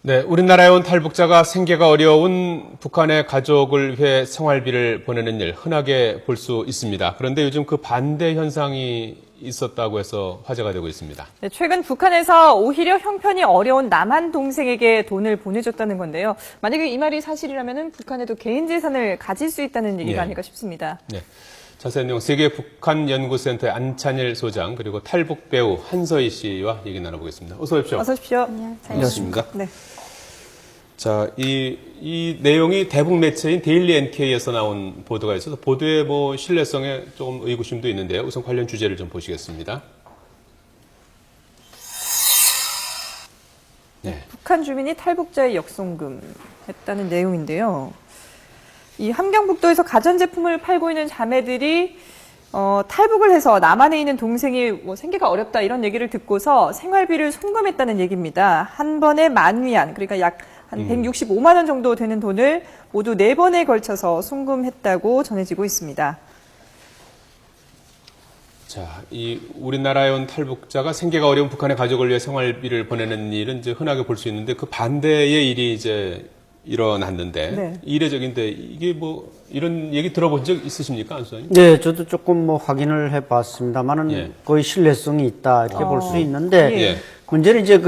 네, 우리나라에 온 탈북자가 생계가 어려운 북한의 가족을 위해 생활비를 보내는 일 흔하게 볼 수 있습니다. 그런데 요즘 그 반대 현상이 있었다고 해서 화제가 되고 있습니다. 네, 최근 북한에서 오히려 형편이 어려운 남한 동생에게 돈을 보내줬다는 건데요. 만약에 이 말이 사실이라면 북한에도 개인 재산을 가질 수 있다는 얘기가 아닐까 싶습니다. 네. 자세한 내용 세계 북한 연구센터의 안찬일 소장 그리고 탈북 배우 한서희 씨와 얘기 나눠보겠습니다. 어서 오십시오. 어서 오십시오. 반갑습니다. 네. 자, 이 내용이 대북 매체인 데일리 NK에서 나온 보도가 있어서 보도의 신뢰성에 조금 의구심도 있는데요. 우선 관련 주제를 좀 보시겠습니다. 네. 북한 주민이 탈북자의 역송금했다는 내용인데요. 이 함경북도에서 가전제품을 팔고 있는 자매들이 탈북을 해서 남한에 있는 동생이 생계가 어렵다 이런 얘기를 듣고서 생활비를 송금했다는 얘기입니다. 한 번에 10,000위안, 그러니까 약 한 165만 원 정도 되는 돈을 모두 4번에 걸쳐서 송금했다고 전해지고 있습니다. 자, 이 우리나라에 온 탈북자가 생계가 어려운 북한의 가족을 위해 생활비를 보내는 일은 이제 흔하게 볼 수 있는데 그 반대의 일이 이제 일어났는데 네. 이례적인데 이게 이런 얘기 들어본 적 있으십니까, 안 수장님? 네, 저도 조금 확인을 해봤습니다만은 예. 거의 신뢰성이 있다 이렇게 볼 수 있는데 예. 문제는 이제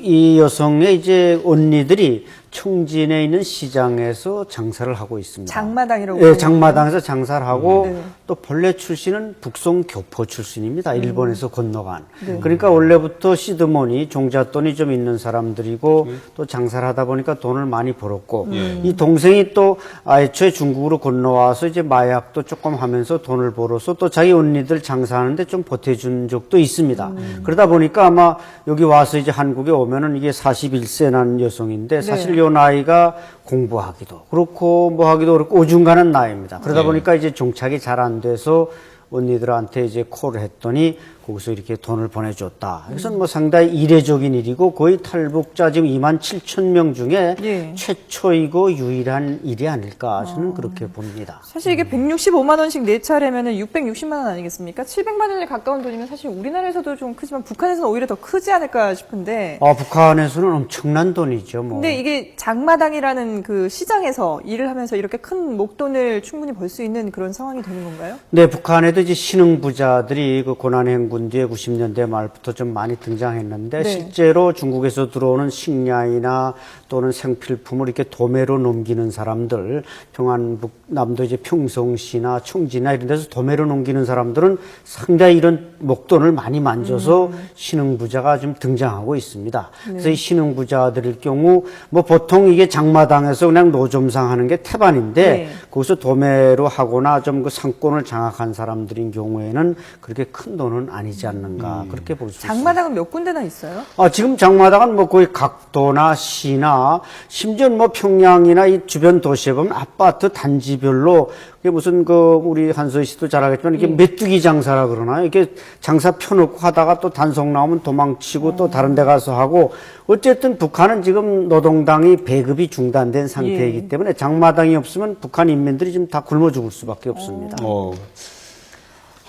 이 여성의 이제 언니들이 청진에 있는 시장에서 장사를 하고 있습니다. 장마당이라고. 네, 장마당에서 장사를 하고 네. 또 본래 출신은 북송 교포 출신입니다. 일본에서 건너간. 네. 그러니까 원래부터 시드머니, 종잣돈이 좀 있는 사람들이고 또 장사를 하다 보니까 돈을 많이 벌었고 이 동생이 또 애초에 중국으로 건너와서 이제 마약도 조금 하면서 돈을 벌어서 또 자기 언니들 장사하는데 좀 보태준 적도 있습니다. 그러다 보니까 아마 여기 와서 이제 한국에 오면은 이게 41세 난 여성인데 사실 요 나이가 공부하기도 그렇고 하기도 그렇고 오중간한 나이입니다. 그러다 보니까 이제 종착이 잘 안 돼서 언니들한테 이제 콜을 했더니 거기서 이렇게 돈을 보내줬다. 그래서 상당히 이례적인 일이고 거의 탈북자 지금 27,000명 중에 예. 최초이고 유일한 일이 아닐까 저는 그렇게 봅니다. 사실 이게 165만 원씩 4차례면은 660만 원 아니겠습니까? 700만 원에 가까운 돈이면 사실 우리나라에서도 좀 크지만 북한에서는 오히려 더 크지 않을까 싶은데. 북한에서는 엄청난 돈이죠. 근데 이게 장마당이라는 그 시장에서 일을 하면서 이렇게 큰 목돈을 충분히 벌 수 있는 그런 상황이 되는 건가요? 네, 북한에도 이제 신흥부자들이 그 고난행군 뒤에 90년대 말부터 좀 많이 등장했는데 네. 실제로 중국에서 들어오는 식량이나 또는 생필품을 이렇게 도매로 넘기는 사람들, 평안북남도 이제 평성시나 청지나 이런 데서 도매로 넘기는 사람들은 상당히 이런 목돈을 많이 만져서 신흥부자가 좀 등장하고 있습니다. 그래서 이 신흥부자들일 경우 보통 이게 장마당에서 그냥 노점상 하는 게 태반인데 거기서 도매로 하거나 좀 그 상권을 장악한 사람들인 경우에는 그렇게 큰 돈은 아니지 않는가 그렇게 볼 수 있습니다. 장마당은 몇 군데나 있어요? 지금 장마당은 거의 각도나 시나 심지어 평양이나 이 주변 도시에 보면 아파트 단지별로 그게 무슨 우리 한서희 씨도 잘 알겠지만 이게 메뚜기 장사라 그러나요? 이게 장사 펴놓고 하다가 또 단속 나오면 도망치고 또 다른 데 가서 하고 어쨌든 북한은 지금 노동당이 배급이 중단된 상태이기 때문에 장마당이 없으면 북한 인민들이 지금 다 굶어 죽을 수밖에 없습니다.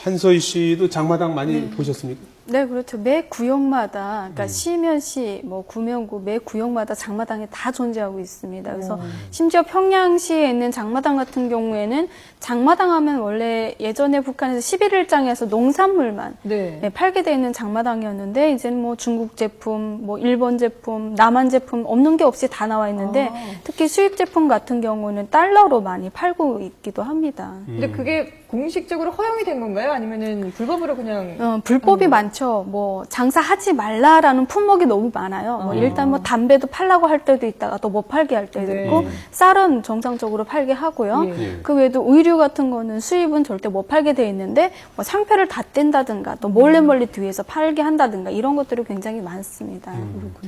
한서희 씨도 장마당 많이 보셨습니까? 네, 그렇죠. 매 구역마다, 그러니까 시면 시, 구면구, 매 구역마다 장마당이 다 존재하고 있습니다. 그래서 심지어 평양시에 있는 장마당 같은 경우에는 장마당 하면 원래 예전에 북한에서 11일장에서 농산물만 팔게 돼 있는 장마당이었는데 이제는 중국 제품, 일본 제품, 남한 제품 없는 게 없이 다 나와 있는데 특히 수입 제품 같은 경우는 달러로 많이 팔고 있기도 합니다. 근데 그게 공식적으로 허용이 된 건가요? 아니면은 불법으로 그냥? 불법이 많죠. 장사하지 말라라는 품목이 너무 많아요. 일단 담배도 팔라고 할 때도 있다가 또 못 팔게 할 때도 있고, 쌀은 정상적으로 팔게 하고요. 그 외에도 의류 같은 거는 수입은 절대 못 팔게 돼 있는데, 상표를 다 뗀다든가, 또 몰래 뒤에서 팔게 한다든가, 이런 것들이 굉장히 많습니다.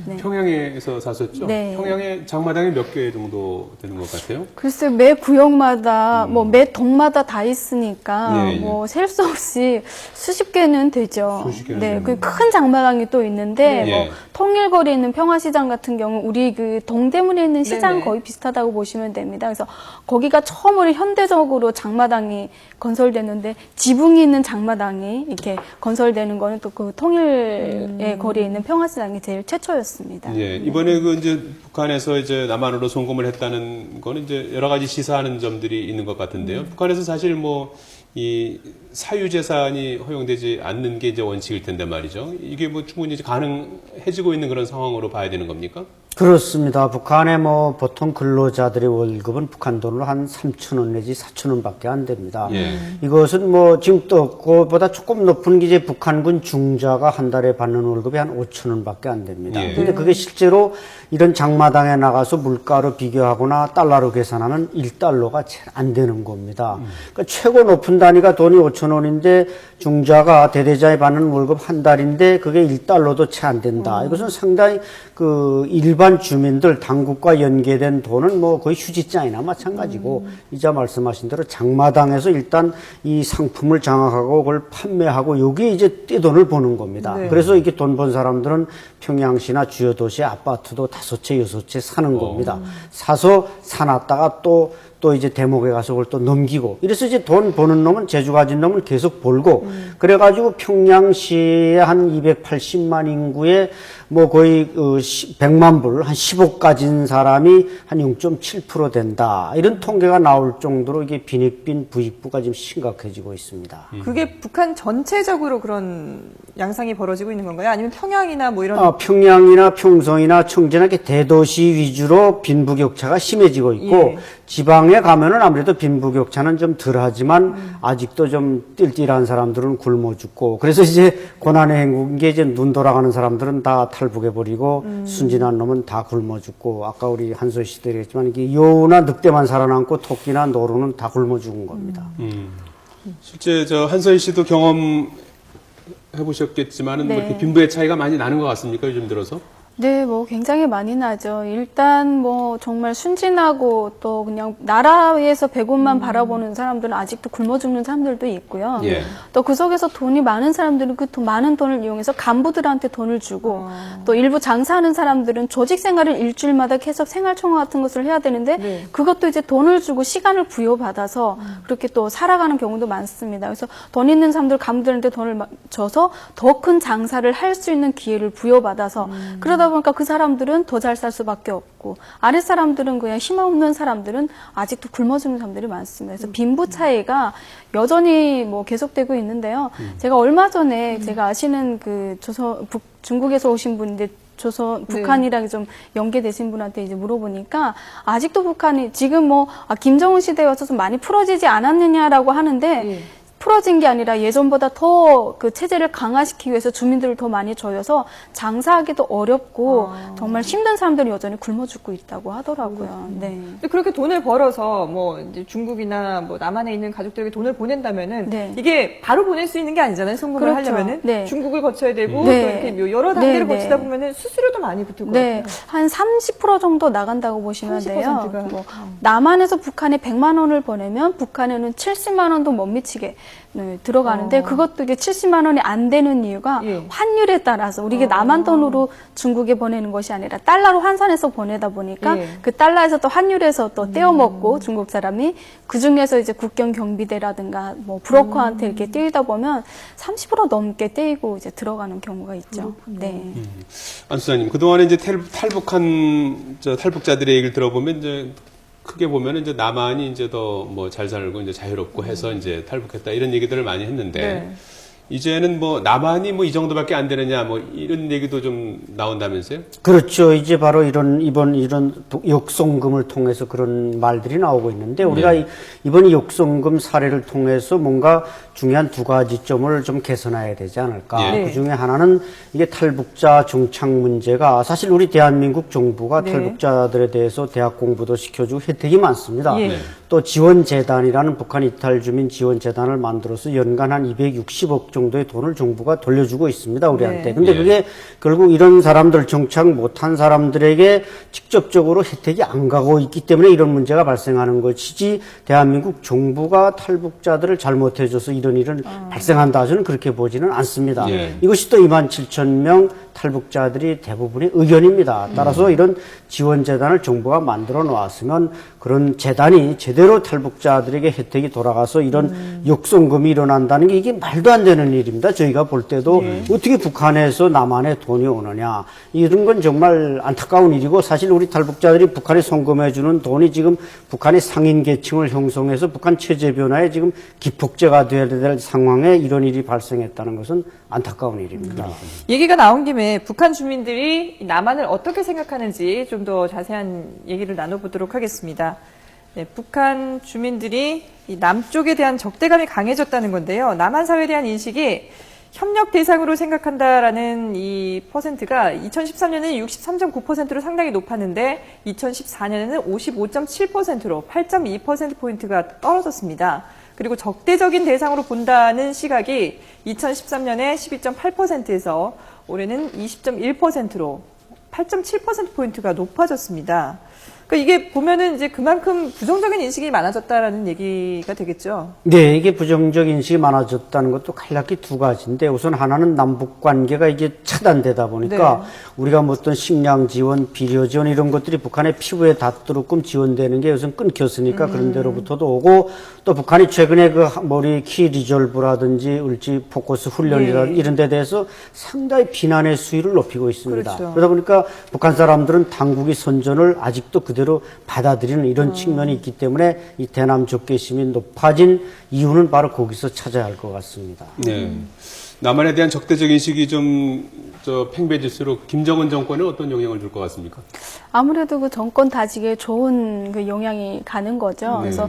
네. 평양에서 사셨죠? 네. 평양에 장마당이 몇 개 정도 되는 것 같아요? 글쎄, 매 구역마다, 매 동마다 다 있으니까, 보니까 예, 예. 뭐 셀 수 없이 수십 개는 되죠. 수십 개는 네, 되는군요. 그 큰 장마당이 또 있는데 네. 뭐 예. 통일거리에 있는 평화시장 같은 경우 우리 그 동대문에 있는 시장 네네. 거의 비슷하다고 보시면 됩니다. 그래서 거기가 처음으로 현대적으로 장마당이 건설됐는데 지붕이 있는 장마당이 이렇게 건설되는 거는 또 그 통일의 거리에 있는 평화시장이 제일 최초였습니다. 예, 이번에 그 이제 북한에서 이제 남한으로 송금을 했다는 거는 이제 여러 가지 시사하는 점들이 있는 것 같은데요. 북한에서 사실 뭐 이 사유재산이 허용되지 않는 게 이제 원칙일 텐데 말이죠. 이게 뭐 충분히 이제 가능해지고 있는 그런 상황으로 봐야 되는 겁니까? 그렇습니다. 북한의 뭐 보통 근로자들의 월급은 북한 돈으로 한 3,000원 내지 4,000원밖에 안 됩니다. 예. 이것은 뭐 지금 또 그거보다 조금 높은 게 이제 북한군 중자가 한 달에 받는 월급이 한 5,000원밖에 안 됩니다. 예. 근데 그게 실제로 이런 장마당에 나가서 물가로 비교하거나 달러로 계산하면 1달러가 잘 안 되는 겁니다. 그러니까 최고 높은 단위가 돈이 5,000원인데 중자가 대대자에 받는 월급 한 달인데 그게 1달러도 채 안 된다. 이것은 상당히 그 일반 주민들 당국과 연계된 돈은 뭐 거의 휴지장이나 마찬가지고 이자 말씀하신 대로 장마당에서 일단 이 상품을 장악하고 그걸 판매하고 여기에 이제 떼돈을 버는 겁니다. 네. 그래서 이렇게 돈 번 사람들은 평양시나 주요 도시 아파트도 5채, 6채 사는 겁니다. 사서 사놨다가 또 이제 대목에 가서 그걸 또 넘기고 이래서 이제 돈 버는 놈은 재주 가진 놈은 계속 벌고 그래가지고 평양시에 한 280만 인구에 뭐 거의 100만 불, 한 10억 가진 사람이 한 0.7% 된다. 이런 통계가 나올 정도로 이게 빈익빈 부익부가 지금 심각해지고 있습니다. 그게 북한 전체적으로 그런 양상이 벌어지고 있는 건가요? 아니면 평양이나 뭐 이런 평양이나 평성이나 청주나 이렇게 대도시 위주로 빈부격차가 심해지고 있고 예. 지방에 가면은 아무래도 빈부격차는 좀 덜하지만 아직도 좀 띨띨한 사람들은 굶어 죽고 그래서 이제 고난의 행국인 게 이제 눈 돌아가는 사람들은 다 탈북해 버리고 순진한 놈은 다 굶어 죽고 아까 우리 한소희 씨도 얘기했지만 이게 여우나 늑대만 살아남고 토끼나 노루는 다 굶어 죽은 겁니다. 실제 저 한서희 씨도 경험해 보셨겠지만은 뭐 네. 이렇게 빈부의 차이가 많이 나는 것 같습니까? 요즘 들어서? 네, 뭐 굉장히 많이 나죠. 일단 뭐 정말 순진하고 또 그냥 나라에서 배고만 바라보는 사람들은 아직도 굶어 죽는 사람들도 있고요. 예. 또 그 속에서 돈이 많은 사람들은 그 많은 돈을 이용해서 간부들한테 돈을 주고 또 일부 장사하는 사람들은 조직 생활을 일주일마다 계속 생활청화 같은 것을 해야 되는데 네. 그것도 이제 돈을 주고 시간을 부여받아서 그렇게 또 살아가는 경우도 많습니다. 그래서 돈 있는 사람들 간부들한테 돈을 줘서 더 큰 장사를 할 수 있는 기회를 부여받아서 그러다 보니까 그 사람들은 더 잘 살 수밖에 없고 아래 사람들은 그냥 힘없는 사람들은 아직도 굶어 죽는 사람들이 많습니다. 그래서 빈부 차이가 여전히 뭐 계속되고 있는데요. 제가 얼마 전에 제가 아시는 그 중국에서 오신 분인데 북한이랑 좀 연계되신 분한테 이제 물어보니까 아직도 북한이 지금 뭐 김정은 시대에 와서 좀 많이 풀어지지 않았느냐라고 하는데 풀어진 게 아니라 예전보다 더 그 체제를 강화시키기 위해서 주민들을 더 많이 조여서 장사하기도 어렵고 정말 힘든 사람들이 여전히 굶어 죽고 있다고 하더라고요. 네. 근데 그렇게 돈을 벌어서 뭐 이제 중국이나 뭐 남한에 있는 가족들에게 돈을 보낸다면은 네. 이게 바로 보낼 수 있는 게 아니잖아요. 송금을 그렇죠. 하려면은 네. 중국을 거쳐야 되고 네. 또 이렇게 뭐 여러 단계를 네, 거치다 네. 보면은 수수료도 많이 붙을 것 네, 같아요. 한 30% 정도 나간다고 보시면 돼요. 30%가. 뭐 남한에서 북한에 100만 원을 보내면 북한에는 70만 원도 못 미치게 들어가는데 그것도 이게 70만 원이 안 되는 이유가 예. 환율에 따라서 우리가 남한 돈으로 중국에 보내는 것이 아니라 달러로 환산해서 보내다 보니까 예. 그 달러에서 또 환율에서 또 떼어먹고 중국 사람이 그 중에서 이제 국경 경비대라든가 뭐 브로커한테 이렇게 떼이다 보면 30% 넘게 떼이고 이제 들어가는 경우가 있죠. 네. 안 수사님, 그동안에 이제 탈북한 탈북자들의 얘기를 들어보면 이제 크게 보면 이제 남한이 이제 더 뭐 잘 살고 이제 자유롭고 해서 이제 탈북했다 이런 얘기들을 많이 했는데 네. 이제는 뭐 남한이 뭐 이 정도밖에 안 되느냐 뭐 이런 얘기도 좀 나온다면서요? 그렇죠. 이제 바로 이런 역송금을 통해서 그런 말들이 나오고 있는데 우리가 이번 이 역송금 사례를 통해서 뭔가 중요한 두 가지 점을 좀 개선해야 되지 않을까. 네. 그 중에 하나는 이게 탈북자 정착 문제가 사실 우리 대한민국 정부가 네. 탈북자들에 대해서 대학 공부도 시켜주고 혜택이 많습니다. 예. 네. 또 지원재단이라는 북한 이탈 주민 지원재단을 만들어서 연간 한 260억 정도의 돈을 정부가 돌려주고 있습니다, 우리한테. 네. 근데 예. 그게 결국 이런 사람들, 정착 못한 사람들에게 직접적으로 혜택이 안 가고 있기 때문에 이런 문제가 발생하는 것이지, 대한민국 정부가 탈북자들을 잘못해줘서 이런 일은 발생한다. 저는 그렇게 보지는 않습니다. 예. 이것이 또 27,000명 탈북자들이 대부분의 의견입니다. 따라서 이런 지원재단을 정부가 만들어 놓았으면 그런 재단이 제대로 탈북자들에게 혜택이 돌아가서 이런 역송금이 일어난다는 게 이게 말도 안 되는 일입니다. 저희가 볼 때도 어떻게 북한에서 남한에 돈이 오느냐. 이런 건 정말 안타까운 일이고, 사실 우리 탈북자들이 북한에 송금해주는 돈이 지금 북한의 상인 계층을 형성해서 북한 체제 변화에 지금 기폭제가 되어야 될 상황에 이런 일이 발생했다는 것은 안타까운 일입니다. 얘기가 나온 김에 북한 주민들이 남한을 어떻게 생각하는지 좀 더 자세한 얘기를 나눠보도록 하겠습니다. 네, 북한 주민들이 이 남쪽에 대한 적대감이 강해졌다는 건데요. 남한 사회에 대한 인식이 협력 대상으로 생각한다라는 이 퍼센트가 2013년에는 63.9%로 상당히 높았는데 2014년에는 55.7%로 8.2%포인트가 떨어졌습니다. 그리고 적대적인 대상으로 본다는 시각이 2013년에 12.8%에서 올해는 20.1%로 8.7%포인트가 높아졌습니다. 그러니까 이게 보면은 이제 그만큼 부정적인 인식이 많아졌다라는 얘기가 되겠죠. 네, 이게 부정적 인식이 많아졌다는 것도 간략히 두 가지인데, 우선 하나는 남북 관계가 이게 차단되다 보니까 우리가 뭐 어떤 식량 지원, 비료 지원 이런 것들이 북한의 피부에 닿도록끔 지원되는 게 우선 끊겼으니까 그런 데로부터도 오고, 또 북한이 최근에 그 머리 키 리졸브라든지 을지 포커스 훈련이라든지 이런 데 대해서 상당히 비난의 수위를 높이고 있습니다. 그렇죠. 그러다 보니까 북한 사람들은 당국의 선전을 아직도 그대로 받아들이는 이런 측면이 있기 때문에 이 대남 적개심이 높아진 이유는 바로 거기서 찾아야 할 것 같습니다. 네. 남한에 대한 적대적 인식이 좀 팽배질수록 김정은 정권에 어떤 영향을 줄 것 같습니까? 아무래도 그 정권 다지기에 좋은 그 영향이 가는 거죠. 그래서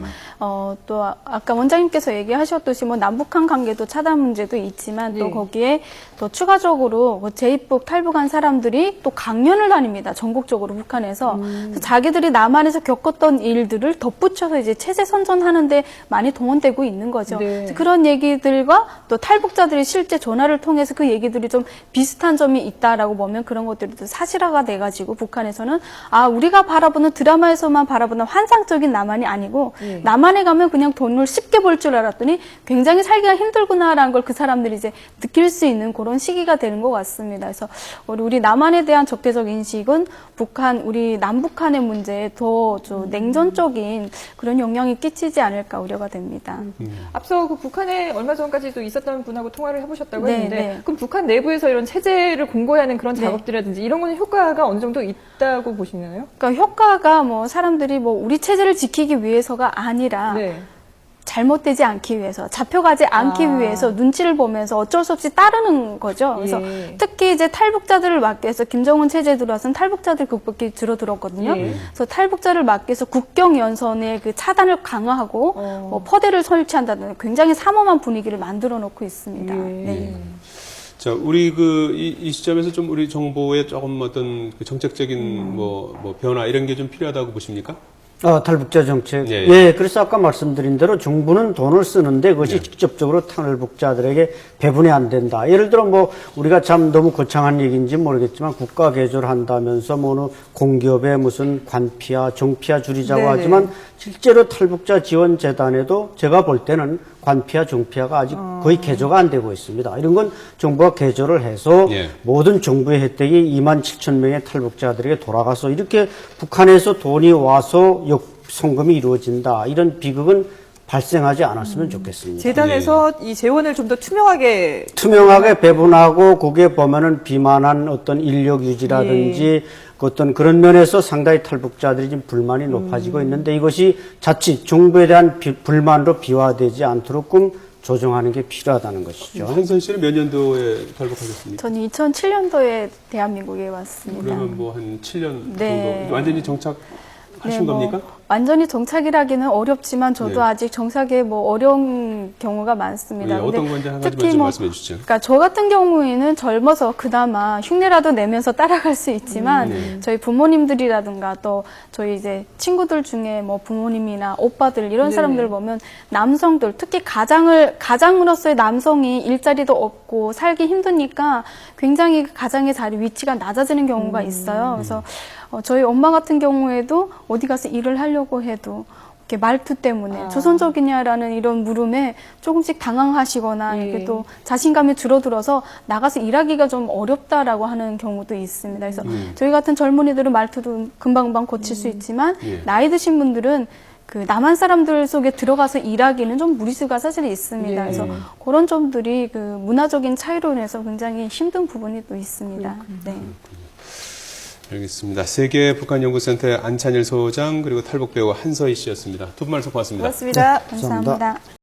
또 아까 원장님께서 얘기하셨듯이 뭐 남북한 관계도 차단 문제도 있지만 또 거기에 또 추가적으로 뭐 재입국 탈북한 사람들이 또 강연을 다닙니다. 전국적으로 북한에서. 그래서 자기들이 남한에서 겪었던 일들을 덧붙여서 이제 체제 선전하는데 많이 동원되고 있는 거죠. 네. 그래서 그런 얘기들과 또 탈북자들이 실제 전화를 통해서 그 얘기들이 좀 비슷한 점이 있다라고 보면 그런 것들이 또 사실화가 돼가지고 북한에서는 아, 우리가 바라보는 드라마에서만 바라보는 환상적인 남한이 아니고 남한에 가면 그냥 돈을 쉽게 벌 줄 알았더니 굉장히 살기가 힘들구나라는 걸 그 사람들이 이제 느낄 수 있는 그런 시기가 되는 것 같습니다. 그래서 우리 남한에 대한 적대적 인식은 우리 남북한의 문제에 더 좀 냉전적인 그런 영향이 끼치지 않을까 우려가 됩니다. 앞서 그 북한에 얼마 전까지도 있었던 분하고 통화를 해보셨다고 네, 했는데 네. 그럼 북한 내부에서 이런 체제를 공고히 하는 그런 작업들이라든지 이런 거는 효과가 어느 정도 있다고 보시나요? 그러니까 효과가 뭐 사람들이 뭐 우리 체제를 지키기 위해서가 아니라 잘못되지 않기 위해서, 잡혀가지 않기 위해서 눈치를 보면서 어쩔 수 없이 따르는 거죠. 그래서 특히 이제 탈북자들을 막기 위해서 김정은 체제에 들어와서는 탈북자들 극복이 줄어들었거든요. 그래서 탈북자를 막기 위해서 국경 연선의 그 차단을 강화하고 뭐 퍼대를 설치한다는 굉장히 삼엄한 분위기를 만들어 놓고 있습니다. 네. 자, 우리 이 시점에서 좀 우리 정부의 조금 어떤 그 정책적인 뭐 변화 이런 게 좀 필요하다고 보십니까? 탈북자 정책. 예. 예, 그래서 아까 말씀드린 대로 정부는 돈을 쓰는데 그것이 직접적으로 탈북자들에게 배분이 안 된다. 예를 들어 뭐 우리가 참 너무 거창한 얘기인지 모르겠지만 국가 개조한다면서 뭐 공기업에 무슨 관피아, 정피아 줄이자고 하지만 실제로 탈북자 지원 재단에도 제가 볼 때는 관피아, 정피아가 아직 거의 개조가 안 되고 있습니다. 이런 건 정부가 개조를 해서 모든 정부의 혜택이 27,000명의 탈북자들에게 돌아가서 이렇게 북한에서 돈이 와서 송금이 이루어진다. 이런 비극은 발생하지 않았으면 좋겠습니다. 재단에서 이 재원을 좀 더 투명하게 배분하고 거기에 보면은 비만한 어떤 인력 유지라든지 어떤 그런 면에서 상당히 탈북자들이 지금 불만이 높아지고 있는데 이것이 자칫 정부에 대한 불만으로 비화되지 않도록끔 조정하는 게 필요하다는 것이죠. 한선 씨는 몇 년도에 탈북하셨습니까? 저는 2007년도에 대한민국에 왔습니다. 그러면 뭐 한 7년 네. 정도 완전히 정착 하신 겁니까? 완전히 정착이라기는 어렵지만 저도 네. 아직 정착에 뭐 어려운 경우가 많습니다. 네, 어떤 근데 건지 한 가지 특히 먼저 뭐 말씀해 주시죠. 그러니까 저 같은 경우에는 젊어서 그나마 흉내라도 내면서 따라갈 수 있지만 네. 저희 부모님들이라든가 또 저희 이제 친구들 중에 뭐 부모님이나 오빠들 이런 네. 사람들 보면 남성들 특히 가장으로서의 남성이 일자리도 없고 살기 힘드니까 굉장히 가장의 자리 위치가 낮아지는 경우가 있어요. 그래서 저희 엄마 같은 경우에도 어디 가서 일을 하려고 해도 이렇게 말투 때문에 조선족이냐라는 이런 물음에 조금씩 당황하시거나 예. 이렇게 또 자신감이 줄어들어서 나가서 일하기가 좀 어렵다라고 하는 경우도 있습니다. 그래서 저희 같은 젊은이들은 말투도 금방금방 고칠 수 있지만 예. 나이 드신 분들은 그 남한 사람들 속에 들어가서 일하기는 좀 무리수가 사실 있습니다. 예. 그래서 그런 점들이 그 문화적인 차이로 인해서 굉장히 힘든 부분이 또 있습니다. 네. 알겠습니다. 세계 북한연구센터의 안찬일 소장 그리고 탈북 배우 한서희 씨였습니다. 두 분 말씀 고맙습니다. 고맙습니다. 감사합니다. 감사합니다.